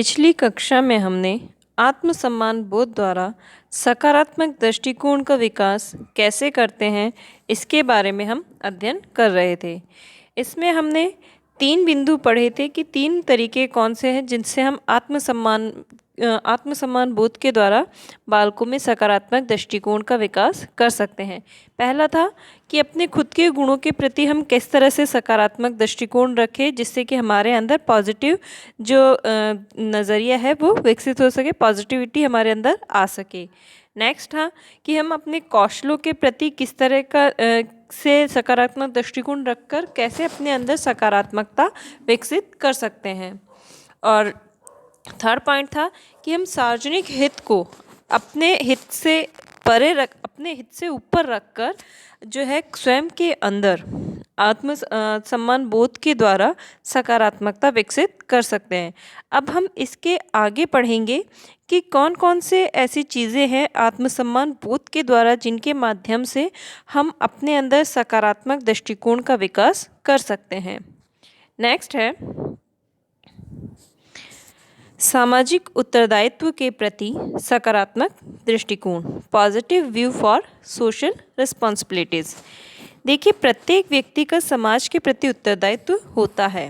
पिछली कक्षा में हमने आत्मसम्मान बोध द्वारा सकारात्मक दृष्टिकोण का विकास कैसे करते हैं इसके बारे में हम अध्ययन कर रहे थे। इसमें हमने 3 बिंदु पढ़े थे कि 3 तरीके कौन से हैं जिनसे हम आत्मसम्मान बोध के द्वारा बालकों में सकारात्मक दृष्टिकोण का विकास कर सकते हैं। पहला था कि अपने खुद के गुणों के प्रति हम किस तरह से सकारात्मक दृष्टिकोण रखें जिससे कि हमारे अंदर पॉजिटिव जो नज़रिया है वो विकसित हो सके, पॉजिटिविटी हमारे अंदर आ सके। नेक्स्ट था कि हम अपने कौशलों के प्रति किस तरह का से सकारात्मक दृष्टिकोण रखकर कैसे अपने अंदर सकारात्मकता विकसित कर सकते हैं। और थर्ड पॉइंट था कि हम सार्वजनिक हित को अपने हित से ऊपर रखकर जो है स्वयं के अंदर सम्मान बोध के द्वारा सकारात्मकता विकसित कर सकते हैं। अब हम इसके आगे पढ़ेंगे कि कौन कौन से ऐसी चीज़ें हैं आत्मसम्मान बोध के द्वारा जिनके माध्यम से हम अपने अंदर सकारात्मक दृष्टिकोण का विकास कर सकते हैं। नेक्स्ट है सामाजिक उत्तरदायित्व के प्रति सकारात्मक दृष्टिकोण, positive view for social responsibilities. देखिए, प्रत्येक व्यक्ति का समाज के प्रति उत्तरदायित्व होता है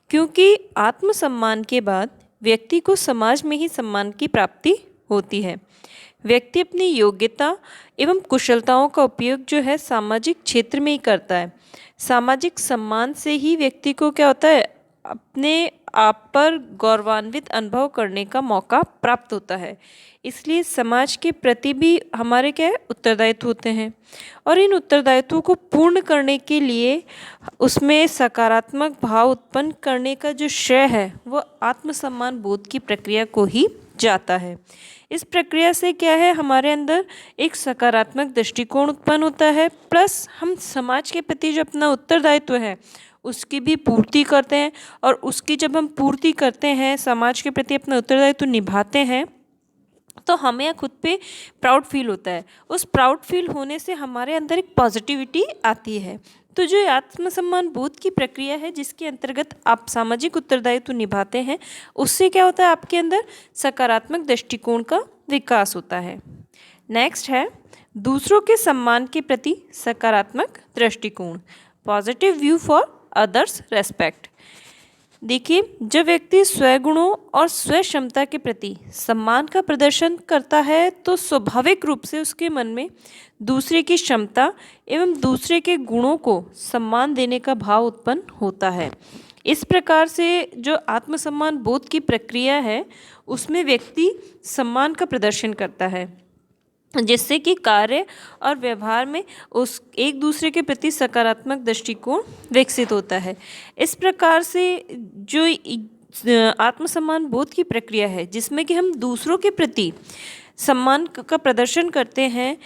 क्योंकि आत्मसम्मान के बाद व्यक्ति को समाज में ही सम्मान की प्राप्ति होती है। व्यक्ति अपनी योग्यता एवं कुशलताओं का उपयोग जो है सामाजिक क्षेत्र में ही करता है। सामाजिक सम्मान से ही व्यक्ति को क्या होता है, अपने आप पर गौरवान्वित अनुभव करने का मौका प्राप्त होता है। इसलिए समाज के प्रति भी हमारे क्या है उत्तरदायित्व होते हैं और इन उत्तरदायित्वों को पूर्ण करने के लिए उसमें सकारात्मक भाव उत्पन्न करने का जो श्रेय है वो आत्मसम्मान बोध की प्रक्रिया को ही जाता है। इस प्रक्रिया से क्या है, हमारे अंदर एक सकारात्मक दृष्टिकोण उत्पन्न होता है, प्लस हम समाज के प्रति जो अपना उत्तरदायित्व है उसकी भी पूर्ति करते हैं और उसकी जब हम पूर्ति करते हैं, समाज के प्रति अपना उत्तरदायित्व निभाते हैं तो हमें खुद पे प्राउड फील होता है। उस प्राउड फील होने से हमारे अंदर एक पॉजिटिविटी आती है। तो जो आत्मसम्मान बोध की प्रक्रिया है जिसके अंतर्गत आप सामाजिक उत्तरदायित्व निभाते हैं, उससे क्या होता है, आपके अंदर सकारात्मक दृष्टिकोण का विकास होता है। नेक्स्ट है दूसरों के सम्मान के प्रति सकारात्मक दृष्टिकोण, positive view for others respect. देखिए, जब व्यक्ति स्वगुणों और स्व क्षमता के प्रति सम्मान का प्रदर्शन करता है तो स्वाभाविक रूप से उसके मन में दूसरे की क्षमता एवं दूसरे के गुणों को सम्मान देने का भाव उत्पन्न होता है। इस प्रकार से जो आत्मसम्मान बोध की प्रक्रिया है उसमें व्यक्ति सम्मान का प्रदर्शन करता है जिससे कि कार्य और व्यवहार में उस एक दूसरे के प्रति सकारात्मक दृष्टिकोण विकसित होता है। इस प्रकार से जो आत्मसम्मान बोध की प्रक्रिया है जिसमें कि हम दूसरों के प्रति सम्मान का प्रदर्शन करते हैं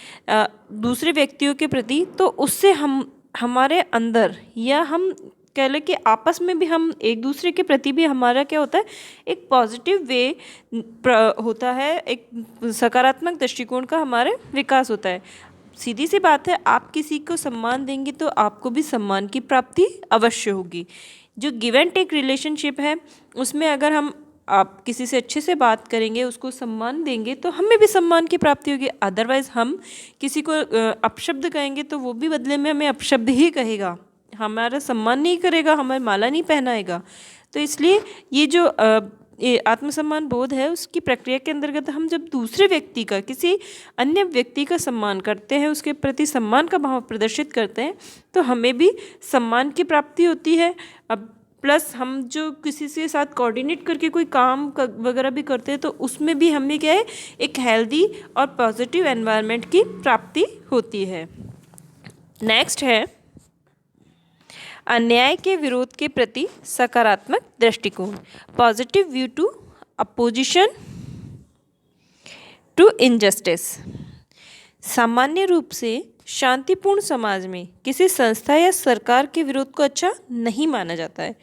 दूसरे व्यक्तियों के प्रति, तो उससे हमारे अंदर या हम कह लें कि आपस में भी हम एक दूसरे के प्रति भी हमारा क्या होता है, एक पॉजिटिव वे होता है, एक सकारात्मक दृष्टिकोण का हमारे विकास होता है। सीधी सी बात है, आप किसी को सम्मान देंगे तो आपको भी सम्मान की प्राप्ति अवश्य होगी। जो गिव एंड टेक रिलेशनशिप है उसमें अगर आप किसी से अच्छे से बात करेंगे, उसको सम्मान देंगे तो हमें भी सम्मान की प्राप्ति होगी। अदरवाइज़ हम किसी को अपशब्द कहेंगे तो वो भी बदले में हमें अपशब्द ही कहेगा, हमारा सम्मान नहीं करेगा, हमें माला नहीं पहनाएगा। तो इसलिए ये जो आत्मसम्मान बोध है उसकी प्रक्रिया के अंतर्गत हम जब दूसरे व्यक्ति का, किसी अन्य व्यक्ति का सम्मान करते हैं, उसके प्रति सम्मान का भाव प्रदर्शित करते हैं तो हमें भी सम्मान की प्राप्ति होती है। अब प्लस हम जो किसी के साथ कोऑर्डिनेट करके कोई काम वगैरह भी करते हैं तो उसमें भी हमें क्या है, एक हेल्दी और पॉजिटिव एनवायरनमेंट की प्राप्ति होती है। नेक्स्ट है अन्याय के विरोध के प्रति सकारात्मक दृष्टिकोण, positive view to opposition to injustice. सामान्य रूप से शांतिपूर्ण समाज में किसी संस्था या सरकार के विरोध को अच्छा नहीं माना जाता है,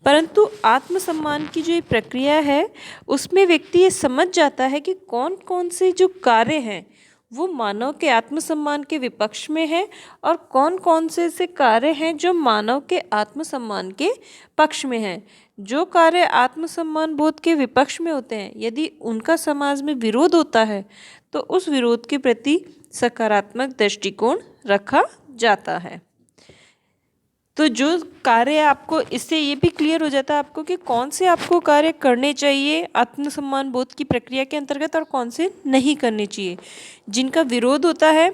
परंतु आत्मसम्मान की जो ये प्रक्रिया है उसमें व्यक्ति ये समझ जाता है कि कौन कौन से जो कार्य हैं वो मानव के आत्मसम्मान के विपक्ष में है और कौन कौन से ऐसे कार्य हैं जो मानव के आत्मसम्मान के पक्ष में हैं। जो कार्य आत्मसम्मान बोध के विपक्ष में होते हैं, यदि उनका समाज में विरोध होता है तो उस विरोध के प्रति सकारात्मक दृष्टिकोण रखा जाता है। तो जो कार्य आपको, इससे ये भी क्लियर हो जाता है आपको कि कौन से आपको कार्य करने चाहिए आत्मसम्मान बोध की प्रक्रिया के अंतर्गत और कौन से नहीं करने चाहिए। जिनका विरोध होता है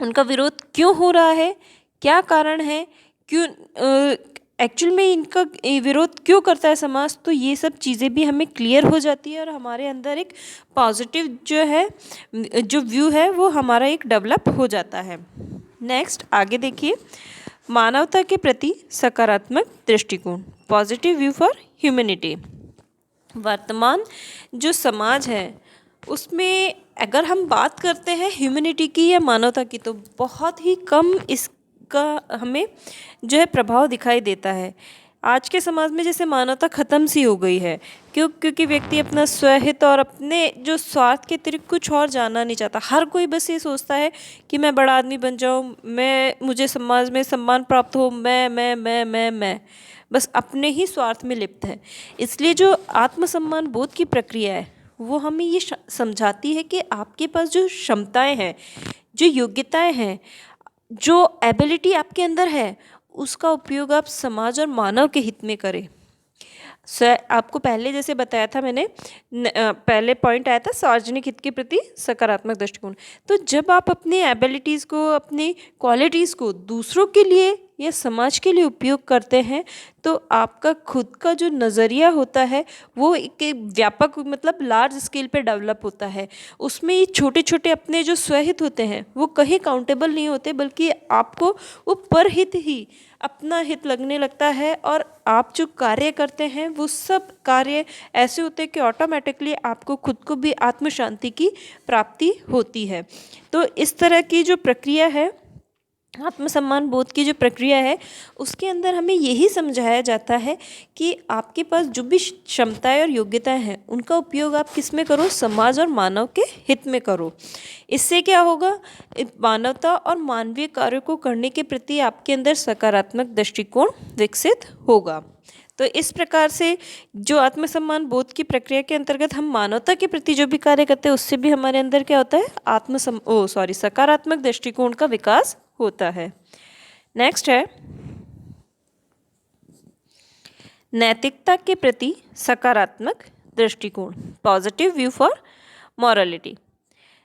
उनका विरोध क्यों हो रहा है, क्या कारण है, क्यों एक्चुअल में इनका विरोध क्यों करता है समाज, तो ये सब चीज़ें भी हमें क्लियर हो जाती है और हमारे अंदर एक पॉजिटिव जो है, जो व्यू है वो हमारा एक डेवलप हो जाता है। नेक्स्ट आगे देखिए, मानवता के प्रति सकारात्मक दृष्टिकोण, पॉजिटिव व्यू फॉर ह्यूमैनिटी। वर्तमान जो समाज है उसमें अगर हम बात करते हैं ह्यूमैनिटी की या मानवता की, तो बहुत ही कम इसका हमें जो है प्रभाव दिखाई देता है। आज के समाज में जैसे मानवता ख़त्म सी हो गई है, क्योंकि व्यक्ति अपना स्वहित और अपने जो स्वार्थ के अतिरिक्त कुछ और जानना नहीं चाहता। हर कोई बस ये सोचता है कि मैं बड़ा आदमी बन जाऊँ, मुझे समाज में सम्मान प्राप्त हो, मैं बस अपने ही स्वार्थ में लिप्त है। इसलिए जो आत्मसम्मान बोध की प्रक्रिया है वो हमें ये समझाती है कि आपके पास जो क्षमताएं हैं, जो योग्यताएं हैं, जो एबिलिटी आपके अंदर है, उसका उपयोग आप समाज और मानव के हित में करें। आपको पहले जैसे बताया था मैंने, पहले पॉइंट आया था सार्वजनिक हित के प्रति सकारात्मक दृष्टिकोण। तो जब आप अपनी एबिलिटीज़ को, अपनी क्वालिटीज़ को दूसरों के लिए या समाज के लिए उपयोग करते हैं तो आपका खुद का जो नज़रिया होता है वो एक व्यापक, मतलब लार्ज स्केल पे डेवलप होता है। उसमें ये छोटे छोटे अपने जो स्वहित होते हैं वो कहीं काउंटेबल नहीं होते, बल्कि आपको वो परहित ही अपना हित लगने लगता है और आप जो कार्य करते हैं वो सब कार्य ऐसे होते हैं कि ऑटोमेटिकली आपको खुद को भी आत्म शांति की प्राप्ति होती है। तो इस तरह की जो प्रक्रिया है, आत्मसम्मान बोध की जो प्रक्रिया है, उसके अंदर हमें यही समझाया जाता है कि आपके पास जो भी क्षमताएं और योग्यताएं हैं उनका उपयोग आप किस में करो, समाज और मानव के हित में करो। इससे क्या होगा, मानवता और मानवीय कार्यों को करने के प्रति आपके अंदर सकारात्मक दृष्टिकोण विकसित होगा। तो इस प्रकार से जो आत्मसम्मान बोध की प्रक्रिया के अंतर्गत हम मानवता के प्रति जो भी कार्य करते हैं उससे भी हमारे अंदर क्या होता है, सकारात्मक दृष्टिकोण का विकास होता है। नेक्स्ट है नैतिकता के प्रति सकारात्मक दृष्टिकोण, पॉजिटिव व्यू फॉर मॉरलिटी।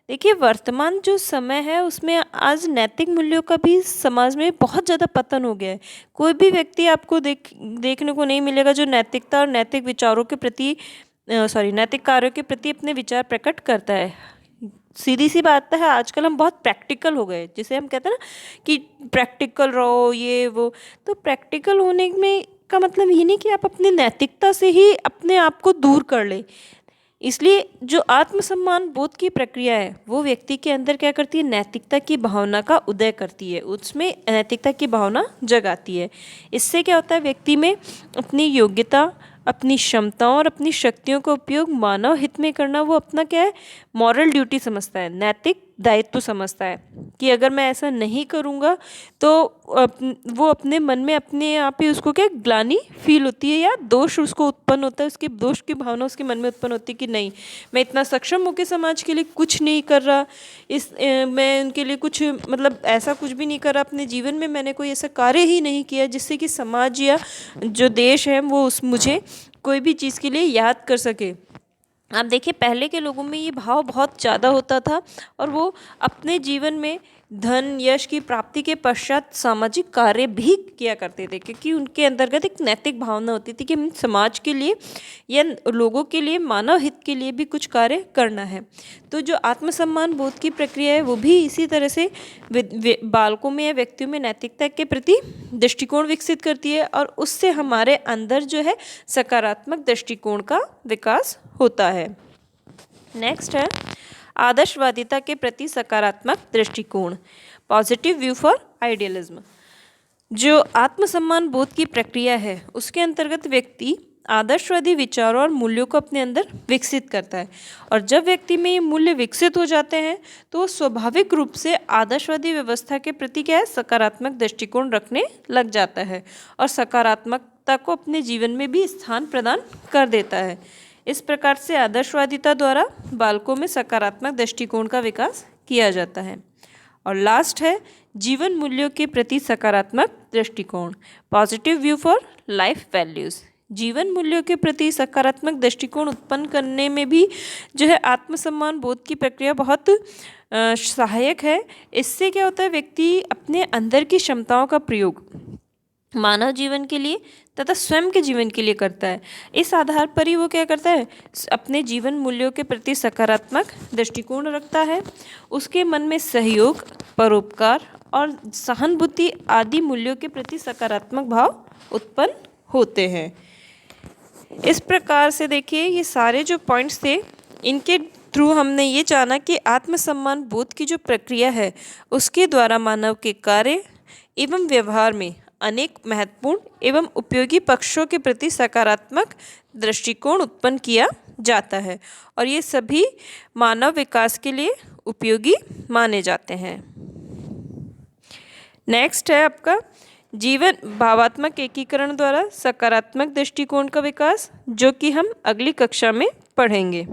देखिए, वर्तमान जो समय है उसमें आज नैतिक मूल्यों का भी समाज में बहुत ज़्यादा पतन हो गया है। कोई भी व्यक्ति आपको देखने को नहीं मिलेगा जो नैतिकता और नैतिक विचारों के प्रति नैतिक कार्यों के प्रति अपने विचार प्रकट करता है। सीधी सी बात है, आजकल हम बहुत प्रैक्टिकल हो गए, जिसे हम कहते हैं ना कि प्रैक्टिकल रहो, ये वो। तो प्रैक्टिकल होने में का मतलब ये नहीं कि आप अपनी नैतिकता से ही अपने आप को दूर कर ले। इसलिए जो आत्मसम्मान बोध की प्रक्रिया है वो व्यक्ति के अंदर क्या करती है, नैतिकता की भावना का उदय करती है, उसमें नैतिकता की भावना जगाती है। इससे क्या होता है, व्यक्ति में अपनी योग्यता, अपनी क्षमताओं और अपनी शक्तियों का उपयोग मानव हित में करना वो अपना क्या है, मॉरल ड्यूटी समझता है, नैतिक दायित्व समझता है कि अगर मैं ऐसा नहीं करूँगा तो वो अपने मन में अपने आप ही उसको क्या ग्लानि फील होती है या दोष उसको उत्पन्न होता है, उसकी दोष की भावना उसके मन में उत्पन्न होती है कि नहीं, मैं इतना सक्षम होकर समाज के लिए कुछ नहीं कर रहा, मैं उनके लिए कुछ मतलब ऐसा कुछ भी नहीं कर रहा, अपने जीवन में मैंने कोई ऐसा कार्य ही नहीं किया जिससे कि समाज या जो देश है वो मुझे कोई भी चीज़ के लिए याद कर सके। आप देखिए, पहले के लोगों में ये भाव बहुत ज़्यादा होता था और वो अपने जीवन में धन यश की प्राप्ति के पश्चात सामाजिक कार्य भी किया करते थे, क्योंकि उनके अंतर्गत एक नैतिक भावना होती थी कि हम समाज के लिए या लोगों के लिए, मानव हित के लिए भी कुछ कार्य करना है। तो जो आत्मसम्मान बोध की प्रक्रिया है वो भी इसी तरह से बालकों में या व्यक्तियों में नैतिकता के प्रति दृष्टिकोण विकसित करती है और उससे हमारे अंदर जो है सकारात्मक दृष्टिकोण का विकास होता है। नेक्स्ट है आदर्शवादिता के प्रति सकारात्मक दृष्टिकोण, पॉजिटिव व्यू फॉर आइडियलिज्म। जो आत्मसम्मान बोध की प्रक्रिया है उसके अंतर्गत व्यक्ति आदर्शवादी विचारों और मूल्यों को अपने अंदर विकसित करता है। और जब व्यक्ति में ये मूल्य विकसित हो जाते हैं तो वो स्वाभाविक रूप से आदर्शवादी व्यवस्था के प्रति क्या है, सकारात्मक दृष्टिकोण रखने लग जाता है और सकारात्मकता को अपने जीवन में भी स्थान प्रदान कर देता है। इस प्रकार से आदर्शवादिता द्वारा बालकों में सकारात्मक दृष्टिकोण का विकास किया जाता है। और लास्ट है जीवन मूल्यों के प्रति सकारात्मक दृष्टिकोण, positive view for life values. जीवन मूल्यों के प्रति सकारात्मक दृष्टिकोण उत्पन्न करने में भी जो है आत्मसम्मान बोध की प्रक्रिया बहुत सहायक है। इससे क्या होता है, व्यक्ति अपने अंदर की क्षमताओं का प्रयोग मानव जीवन के लिए तथा स्वयं के जीवन के लिए करता है। इस आधार पर ही वो क्या करता है, अपने जीवन मूल्यों के प्रति सकारात्मक दृष्टिकोण रखता है। उसके मन में सहयोग, परोपकार और सहानुभूति आदि मूल्यों के प्रति सकारात्मक भाव उत्पन्न होते हैं। इस प्रकार से देखिए ये सारे जो पॉइंट्स थे, इनके थ्रू हमने ये जाना कि आत्मसम्मान बोध की जो प्रक्रिया है उसके द्वारा मानव के कार्य एवं व्यवहार में अनेक महत्वपूर्ण एवं उपयोगी पक्षों के प्रति सकारात्मक दृष्टिकोण उत्पन्न किया जाता है और ये सभी मानव विकास के लिए उपयोगी माने जाते हैं। नेक्स्ट है आपका जीवन भावात्मक एकीकरण द्वारा सकारात्मक दृष्टिकोण का विकास, जो कि हम अगली कक्षा में पढ़ेंगे।